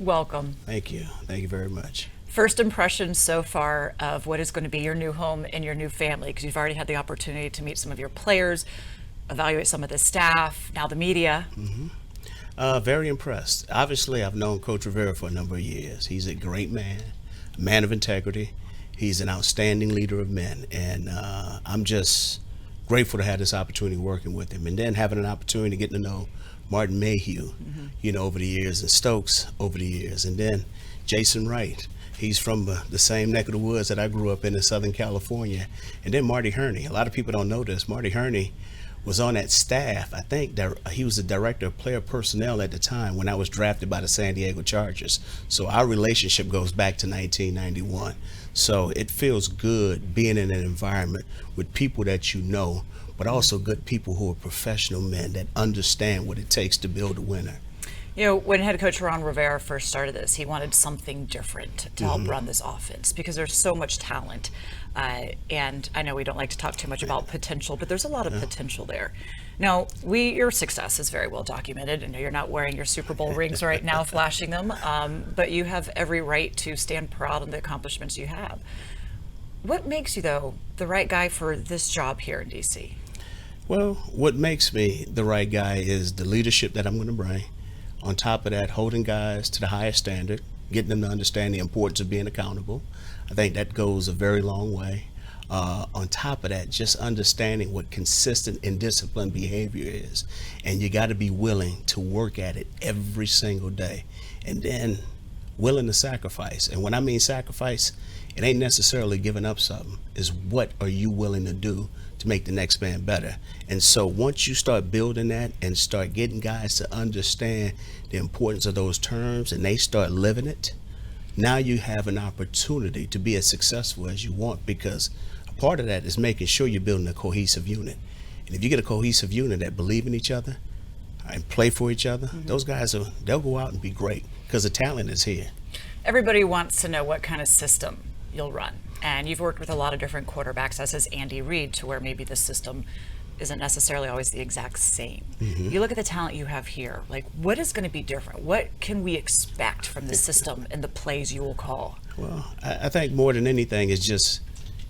Welcome. Thank you. Thank you very much. First impressions so far of what is going to be your new home and your new family, because you've already had the opportunity to meet some of your players, evaluate some of the staff, now the media. Very impressed. Obviously, I've known Coach Rivera for a number of years. He's a great man, a man of integrity. He's an outstanding leader of men, and I'm just grateful to have this opportunity working with him, and then having an opportunity to get to know Martin Mayhew, over the years, and Stokes over the years, and then Jason Wright. He's from the same neck of the woods that I grew up in Southern California, and then Marty Herney. A lot of people don't know this. Marty Herney was on that staff. I think that he was the director of player personnel at the time when I was drafted by the San Diego Chargers. So our relationship goes back to 1991. So it feels good being in an environment with people that you know, but also good people who are professional men that understand what it takes to build a winner. You know, when head coach Ron Rivera first started this, he wanted something different to help run this offense because there's so much talent. And I know we don't like to talk too much about potential, but there's a lot of potential there. Now, your success is very well documented. I know you're not wearing your Super Bowl rings right now, flashing them, but you have every right to stand proud of the accomplishments you have. What makes you, though, the right guy for this job here in D.C.? Well, what makes me the right guy is the leadership that I'm going to bring. On top of that, holding guys to the highest standard, getting them to understand the importance of being accountable. I think that goes a very long way. On top of that, just understanding what consistent and disciplined behavior is. And you got to be willing to work at it every single day. And then willing to sacrifice. And when I mean sacrifice, it ain't necessarily giving up something. It's what are you willing to do to make the next man better. And so once you start building that and start getting guys to understand the importance of those terms and they start living it, now you have an opportunity to be as successful as you want, because a part of that is making sure you're building a cohesive unit. And if you get a cohesive unit that believe in each other and play for each other, those guys, they'll go out and be great because the talent is here. Everybody wants to know what kind of system you'll run. And you've worked with a lot of different quarterbacks, as has Andy Reid, to where maybe the system isn't necessarily always the exact same. You look at the talent you have here, like what is going to be different? What can we expect from the system and the plays you will call? Well, I think more than anything is just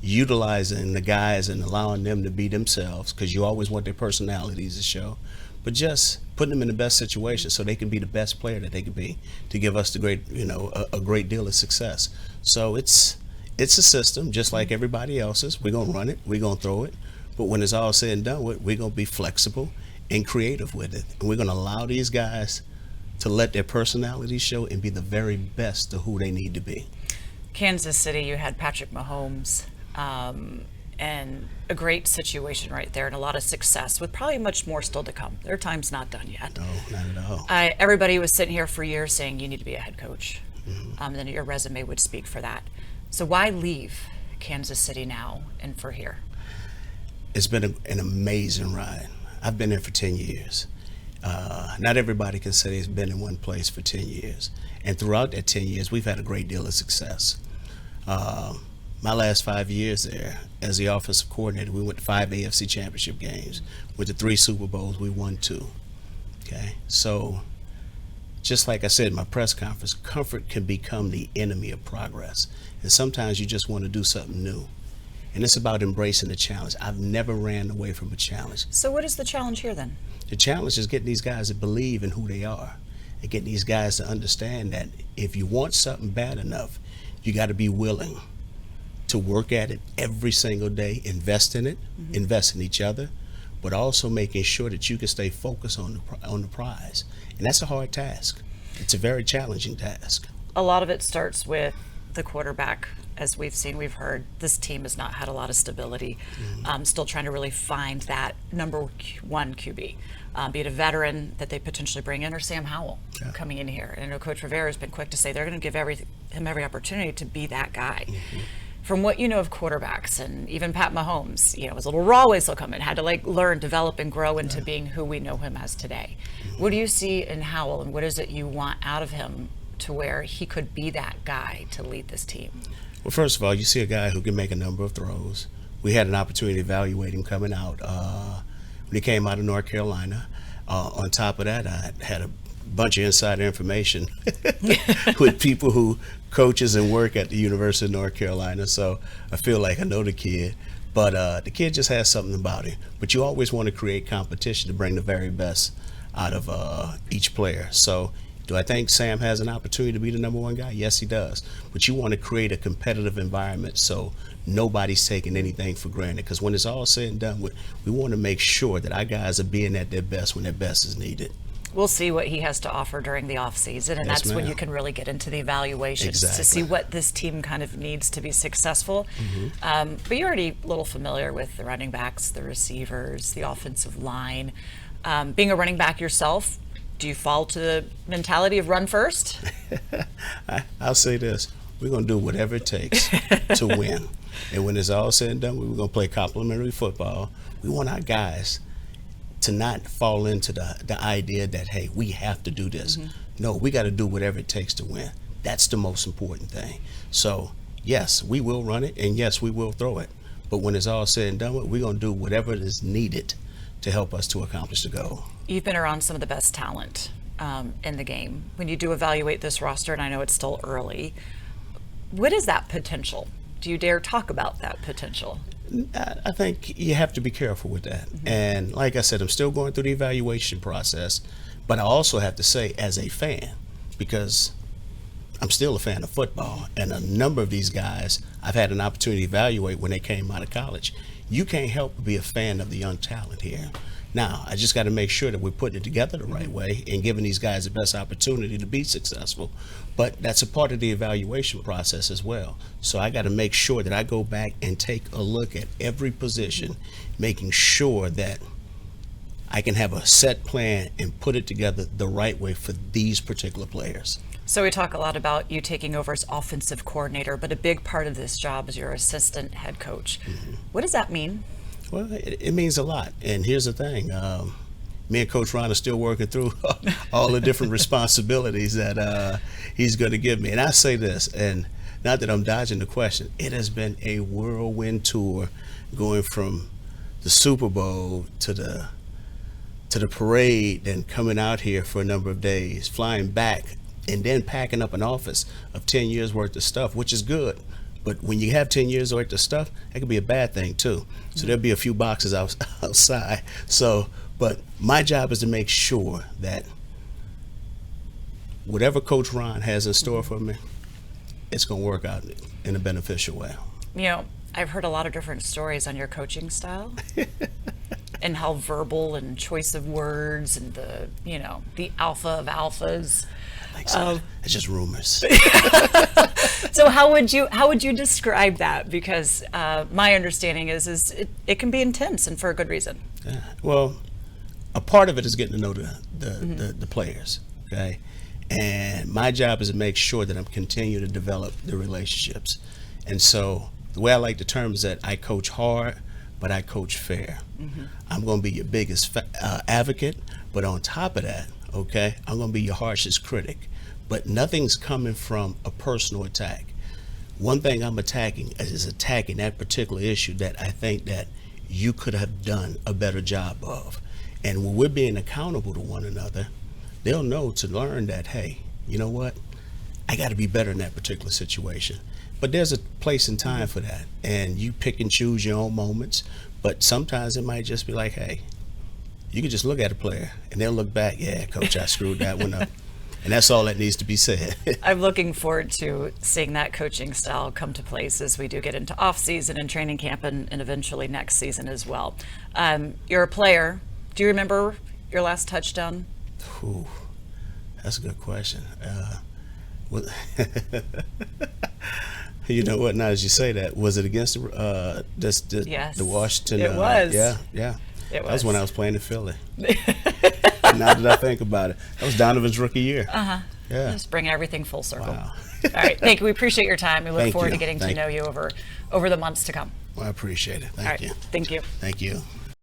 utilizing the guys and allowing them to be themselves, because you always want their personalities to show, but just putting them in the best situation so they can be the best player that they can be to give us the great, a great deal of success. So it's a system just like everybody else's. We're going to run it, we're going to throw it, but when it's all said and done with, we're going to be flexible and creative with it. And we're going to allow these guys to let their personalities show and be the very best of who they need to be. Kansas City, you had Patrick Mahomes, and a great situation right there and a lot of success with probably much more still to come. Their time's not done yet. No, not at all. Everybody was sitting here for years saying you need to be a head coach. And then your resume would speak for that. So why leave Kansas City now and for here? It's been an amazing ride. I've been there for 10 years. Not everybody can say it's been in one place for 10 years. And throughout that 10 years, we've had a great deal of success. My last 5 years there as the offensive coordinator, we went to 5 AFC championship games. Went to 3 Super Bowls, we won 2. Okay, so just like I said in my press conference, comfort can become the enemy of progress. And sometimes you just want to do something new. And it's about embracing the challenge. I've never ran away from a challenge. So what is the challenge here then? The challenge is getting these guys to believe in who they are and getting these guys to understand that if you want something bad enough, you got to be willing to work at it every single day, invest in it, invest in each other, but also making sure that you can stay focused on the prize. And that's a hard task. It's a very challenging task. A lot of it starts with the quarterback. As we've seen, we've heard, this team has not had a lot of stability. Still trying to really find that number one QB, be it a veteran that they potentially bring in or Sam Howell coming in here. And I know Coach Rivera has been quick to say they're going to give him every opportunity to be that guy. From what you know of quarterbacks, and even Pat Mahomes, was a little raw when he'll come in, had to learn, develop, and grow into being who we know him as today. What do you see in Howell, and what is it you want out of him to where he could be that guy to lead this team? Well, first of all, you see a guy who can make a number of throws. We had an opportunity to evaluate him coming out when he came out of North Carolina. On top of that, I had a bunch of inside information with people who coaches and work at the University of North Carolina. So I feel like I know the kid, but the kid just has something about him. But you always want to create competition to bring the very best out of each player. So do I think Sam has an opportunity to be the number one guy? Yes, he does. But you want to create a competitive environment so nobody's taking anything for granted. Because when it's all said and done, we want to make sure that our guys are being at their best when their best is needed. We'll see what he has to offer during the off season, and Yes, that's when ma'am. you can really get into the evaluations to see what this team kind of needs to be successful. But you're already a little familiar with the running backs, the receivers, the offensive line. Being a running back yourself, do you fall to the mentality of run first? I'll say this. We're going to do whatever it takes to win. And when it's all said and done, we're going to play complimentary football. We want our guys to not fall into the idea that, hey, we have to do this. No, we got to do whatever it takes to win. That's the most important thing. So, yes, we will run it, and yes, we will throw it. But when it's all said and done, we're going to do whatever is needed to help us to accomplish the goal. You've been around some of the best talent in the game. When you do evaluate this roster, and I know it's still early, what is that potential? Do you dare talk about that potential? I think you have to be careful with that. And like I said, I'm still going through the evaluation process, but I also have to say as a fan, because I'm still a fan of football, and a number of these guys I've had an opportunity to evaluate when they came out of college. You can't help but be a fan of the young talent here. Now, I just got to make sure that we're putting it together the right way and giving these guys the best opportunity to be successful. But that's a part of the evaluation process as well. So I got to make sure that I go back and take a look at every position, making sure that I can have a set plan and put it together the right way for these particular players. So we talk a lot about you taking over as offensive coordinator, but a big part of this job is your assistant head coach. What does that mean? Well, it means a lot. And here's the thing. Me and Coach Ron are still working through all the different responsibilities that he's going to give me. And I say this, and not that I'm dodging the question, it has been a whirlwind tour going from the Super Bowl to the parade and coming out here for a number of days, flying back, and then packing up an office of 10 years worth of stuff, which is good. But when you have 10 years worth of stuff, that could be a bad thing too. So there'll be a few boxes outside. So, but my job is to make sure that whatever Coach Ron has in store for me, it's going to work out in a beneficial way. You know, I've heard a lot of different stories on your coaching style and how verbal and choice of words and the alpha of alphas. So it's just rumors. So how would you describe that? Because my understanding is it can be intense and for a good reason. Yeah. Well, a part of it is getting to know the players, okay? And my job is to make sure that I'm continuing to develop the relationships. And so the way I like the term is that I coach hard, but I coach fair. I'm going to be your biggest advocate, but on top of that, okay, I'm going to be your harshest critic. But nothing's coming from a personal attack. One thing I'm attacking is attacking that particular issue that I think that you could have done a better job of. And when we're being accountable to one another, they'll know to learn that, hey, you know what? I got to be better in that particular situation. But there's a place and time for that. And you pick and choose your own moments. But sometimes it might just be like, hey, you can just look at a player and they'll look back, yeah, coach, I screwed that one up. And that's all that needs to be said. I'm looking forward to seeing that coaching style come to place as we do get into off season and training camp and eventually next season as well. You're a player. Do you remember your last touchdown? Ooh, that's a good question. You know what? Now, as you say that, was it against Yes, the Washington? it was. Yeah. It That was when I was playing in Philly. Now that I think about it, that was Donovan's rookie year. Yeah. Just bringing everything full circle. Wow. All right, thank you. We appreciate your time. We look Thank forward you. to getting to Thank know you over the months to come. Well, I appreciate it. All right, Thank you. thank you. Thank you.